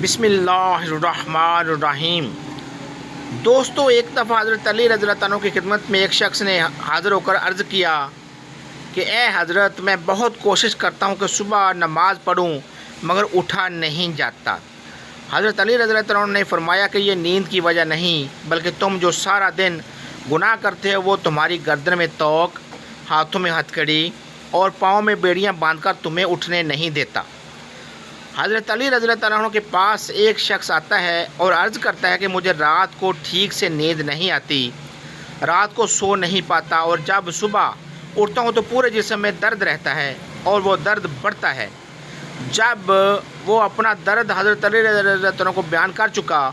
بسم اللہ الرحمن الرحیم۔ دوستو، ایک دفعہ حضرت علی رضی اللہ عنہ کی خدمت میں ایک شخص نے حاضر ہو کر عرض کیا کہ اے حضرت، میں بہت کوشش کرتا ہوں کہ صبح نماز پڑھوں مگر اٹھا نہیں جاتا۔ حضرت علی رضی اللہ عنہ نے فرمایا کہ یہ نیند کی وجہ نہیں بلکہ تم جو سارا دن گناہ کرتے ہو وہ تمہاری گردن میں توق، ہاتھوں میں ہتھکڑی اور پاؤں میں بیڑیاں باندھ کر تمہیں اٹھنے نہیں دیتا۔ حضرت علی رضی اللہ عنہ کے پاس ایک شخص آتا ہے اور عرض کرتا ہے کہ مجھے رات کو ٹھیک سے نیند نہیں آتی، رات کو سو نہیں پاتا اور جب صبح اٹھتا ہوں تو پورے جسم میں درد رہتا ہے اور وہ درد بڑھتا ہے۔ جب وہ اپنا درد حضرت علی رضی اللہ عنہ کو بیان کر چکا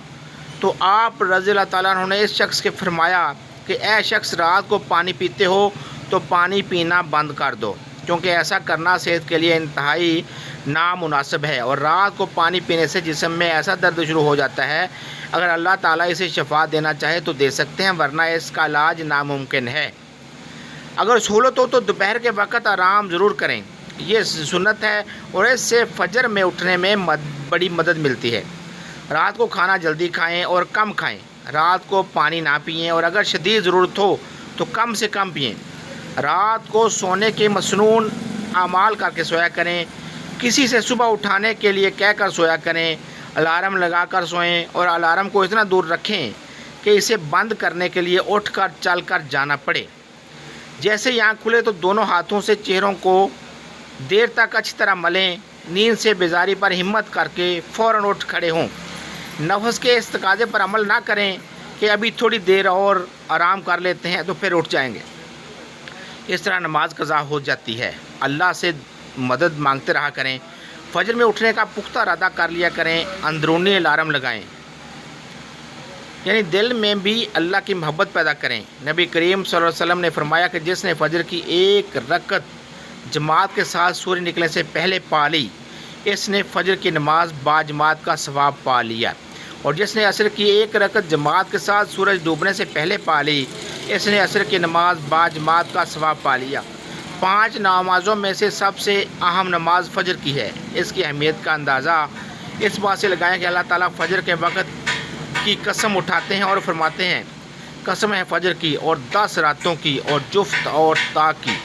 تو آپ رضی اللہ تعالیٰ عنہ نے اس شخص کے فرمایا کہ اے شخص، رات کو پانی پیتے ہو تو پانی پینا بند کر دو، کیونکہ ایسا کرنا صحت کے لیے انتہائی نامناسب ہے، اور رات کو پانی پینے سے جسم میں ایسا درد شروع ہو جاتا ہے، اگر اللہ تعالیٰ اسے شفا دینا چاہے تو دے سکتے ہیں، ورنہ اس کا علاج ناممکن ہے۔ اگر سہولت ہو تو دوپہر کے وقت آرام ضرور کریں، یہ سنت ہے اور اس سے فجر میں اٹھنے میں بڑی مدد ملتی ہے۔ رات کو کھانا جلدی کھائیں اور کم کھائیں، رات کو پانی نہ پئیں اور اگر شدید ضرورت ہو تو کم سے کم پئیں۔ رات کو سونے کے مسنون اعمال کر کے سویا کریں، کسی سے صبح اٹھانے کے لیے کہہ کر سویا کریں، الارم لگا کر سوئیں اور الارم کو اتنا دور رکھیں کہ اسے بند کرنے کے لیے اٹھ کر چل کر جانا پڑے۔ جیسے ہی آنکھ کھلے تو دونوں ہاتھوں سے چہروں کو دیر تک اچھی طرح ملیں، نیند سے بیزاری پر ہمت کر کے فوراً اٹھ کھڑے ہوں، نفس کے اس تقاضے پر عمل نہ کریں کہ ابھی تھوڑی دیر اور آرام کر لیتے ہیں تو پھر اٹھ جائیں گے، اس طرح نماز قضا ہو جاتی ہے۔ اللہ سے مدد مانگتے رہا کریں، فجر میں اٹھنے کا پختہ ارادہ کر لیا کریں، اندرونی الارم لگائیں، یعنی دل میں بھی اللہ کی محبت پیدا کریں۔ نبی کریم صلی اللہ علیہ وسلم نے فرمایا کہ جس نے فجر کی ایک رکعت جماعت کے ساتھ سورج نکلنے سے پہلے پا لی، اس نے فجر کی نماز با جماعت کا ثواب پا لیا، اور جس نے عصر کی ایک رکعت جماعت کے ساتھ سورج ڈوبنے سے پہلے پا لی، اس نے عصر کی نماز با جماعت کا ثواب پا لیا۔ 5 نمازوں میں سے سب سے اہم نماز فجر کی ہے۔ اس کی اہمیت کا اندازہ اس بات سے لگائیں کہ اللہ تعالیٰ فجر کے وقت کی قسم اٹھاتے ہیں اور فرماتے ہیں، قسم ہے فجر کی اور 10 راتوں کی اور جفت اور تا کی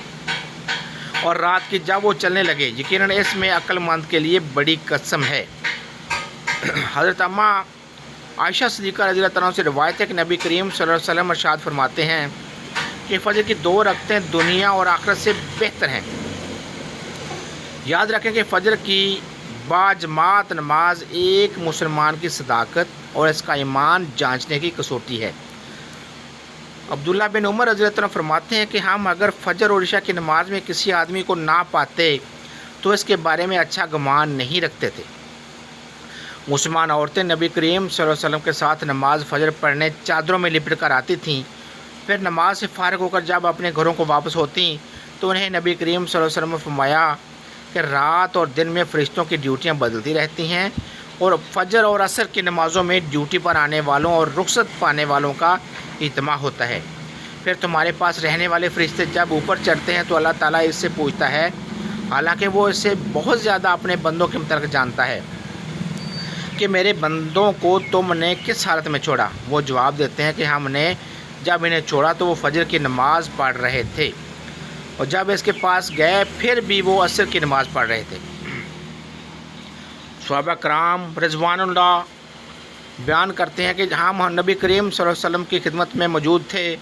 اور رات کی جب وہ چلنے لگے، یقیناً اس میں عقل مند کے لیے بڑی قسم ہے۔ حضرت اماں عائشہ صدیقہ رضی اللہ عنہا سے روایت ہے کہ نبی کریم صلی اللہ علیہ وسلم ارشاد فرماتے ہیں کہ فجر کی 2 رکعتیں دنیا اور آخرت سے بہتر ہیں۔ یاد رکھیں کہ فجر کی باجماعت نماز ایک مسلمان کی صداقت اور اس کا ایمان جانچنے کی کسوٹی ہے۔ عبداللہ بن عمر رضی اللہ عنہ فرماتے ہیں کہ ہم اگر فجر اور عشاء کی نماز میں کسی آدمی کو نہ پاتے تو اس کے بارے میں اچھا گمان نہیں رکھتے تھے۔ مسلمان عورتیں نبی کریم صلی اللہ علیہ وسلم کے ساتھ نماز فجر پڑھنے چادروں میں لپٹ کر آتی تھیں، پھر نماز سے فارغ ہو کر جب اپنے گھروں کو واپس ہوتیں تو انہیں نبی کریم صلی اللہ علیہ وسلم نے فرمایا کہ رات اور دن میں فرشتوں کی ڈیوٹیاں بدلتی رہتی ہیں، اور فجر اور عصر کی نمازوں میں ڈیوٹی پر آنے والوں اور رخصت پانے والوں کا اجتماع ہوتا ہے۔ پھر تمہارے پاس رہنے والے فرشتے جب اوپر چڑھتے ہیں تو اللہ تعالیٰ اس سے پوچھتا ہے، حالانکہ وہ اس سے بہت زیادہ اپنے بندوں کے متعلق جانتا ہے، کہ میرے بندوں کو تم نے کس حالت میں چھوڑا؟ وہ جواب دیتے ہیں کہ ہم نے جب انہیں چھوڑا تو وہ فجر کی نماز پڑھ رہے تھے، اور جب اس کے پاس گئے پھر بھی وہ عصر کی نماز پڑھ رہے تھے۔ صحابہ کرام رضوان اللہ بیان کرتے ہیں کہ ہم نبی کریم صلی اللہ علیہ وسلم کی خدمت میں موجود تھے،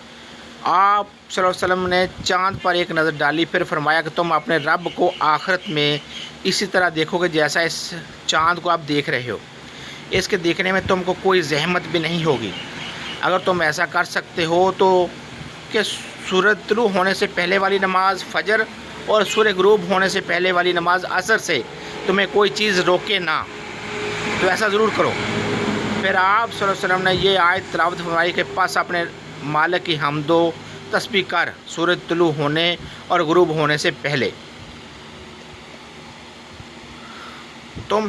آپ صلی اللہ علیہ وسلم نے چاند پر ایک نظر ڈالی، پھر فرمایا کہ تم اپنے رب کو آخرت میں اسی طرح دیکھو گے جیسا اس چاند کو آپ دیکھ رہے ہو، اس کے دیکھنے میں تم کو کوئی زحمت بھی نہیں ہوگی۔ اگر تم ایسا کر سکتے ہو تو کہ سورج طلوع ہونے سے پہلے والی نماز فجر اور سورج غروب ہونے سے پہلے والی نماز عصر سے تمہیں کوئی چیز روکے نہ، تو ایسا ضرور کرو۔ پھر آپ صلی اللہ علیہ وسلم نے یہ آیت تلاوت فرمائی کہ پس اپنے مالک کی حمد و تسبیح کر سورج طلوع ہونے اور غروب ہونے سے پہلے۔ تم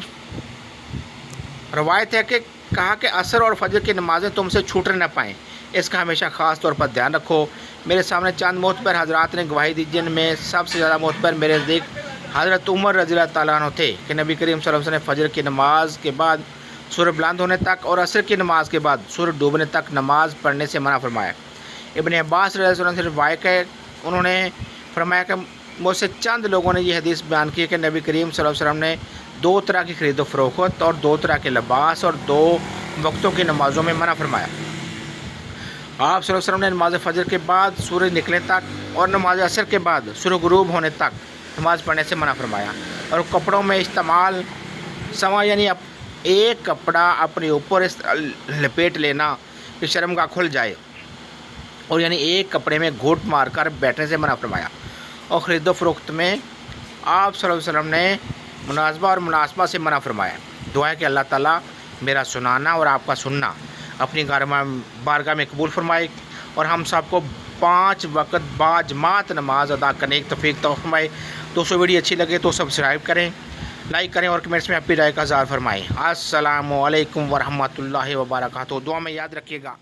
روایت ہے کہ کہا کہ عصر اور فجر کی نمازیں تم سے چھوٹنے نہ پائیں، اس کا ہمیشہ خاص طور پر دھیان رکھو۔ میرے سامنے چند معتبر حضرات نے گواہی دی، جن میں سب سے زیادہ معتبر میرے نزدیک حضرت عمر رضی اللہ تعالیٰ عنہ تھے کہ نبی کریم صلی اللہ علیہ وسلم نے فجر کی نماز کے بعد سورج بلند ہونے تک اور عصر کی نماز کے بعد سورج ڈوبنے تک نماز پڑھنے سے منع فرمایا۔ ابن عباس رضی اللہ عنہ سے روایت ہے، انہوں نے فرمایا کہ مجھ سے چند لوگوں نے یہ حدیث بیان کی کہ نبی کریم صلی اللہ علیہ وسلم نے 2 طرح کی خرید و فروخت اور 2 طرح کے لباس اور 2 وقتوں کی نمازوں میں منع فرمایا۔ آپ صلی اللہ علیہ وسلم نے نماز فجر کے بعد سورج نکلنے تک اور نماز عصر کے بعد سورج غروب ہونے تک نماز پڑھنے سے منع فرمایا، اور کپڑوں میں استعمال سوا یعنی ایک کپڑا اپنے اوپر لپیٹ لینا کہ شرمگاہ کھل جائے، اور یعنی ایک کپڑے میں گھوٹ مار کر بیٹھنے سے منع فرمایا۔ اور خرید و فروخت میں آپ صلی اللہ علیہ وسلم نے مناسبہ اور مناسبہ سے منع فرمایا۔ دعا ہے کہ اللہ تعالیٰ میرا سنانا اور آپ کا سننا اپنی بارگاہ میں قبول فرمائے، اور ہم سب کو 5 وقت باجماعت نماز ادا کرنے کی توفیق عطا فرمائے۔ دوستو ویڈیو اچھی لگے تو سبسکرائب کریں، لائک کریں اور کمنٹس میں اپنی رائے کا اظہار فرمائیں۔ السلام علیکم ورحمۃ اللہ وبرکاتہ۔ دعا میں یاد رکھیے گا۔